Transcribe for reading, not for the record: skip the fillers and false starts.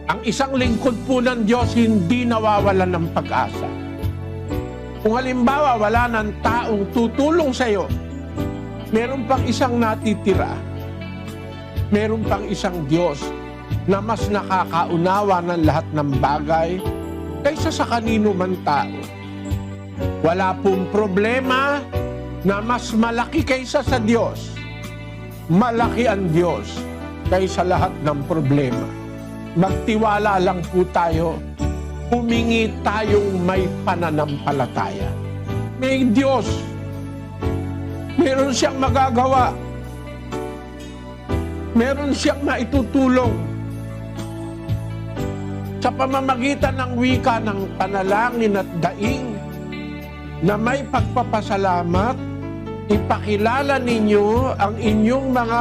Ang isang lingkod po ng Diyos hindi nawawalan ng pag-asa. Kung halimbawa wala ng taong tutulong sa iyo, meron pang isang natitira. Meron pang isang Diyos na mas nakakaunawa ng lahat ng bagay kaysa sa kanino man tao. Wala pong problema na mas malaki kaysa sa Diyos. Malaki ang Diyos kaysa lahat ng problema. Magtiwala lang po tayo. Humingi tayong may pananampalataya. May Diyos. Meron siyang magagawa. Meron siyang maitutulong. Sa pamamagitan ng wika ng panalangin at daing na may pagpapasalamat, ipakilala ninyo ang inyong mga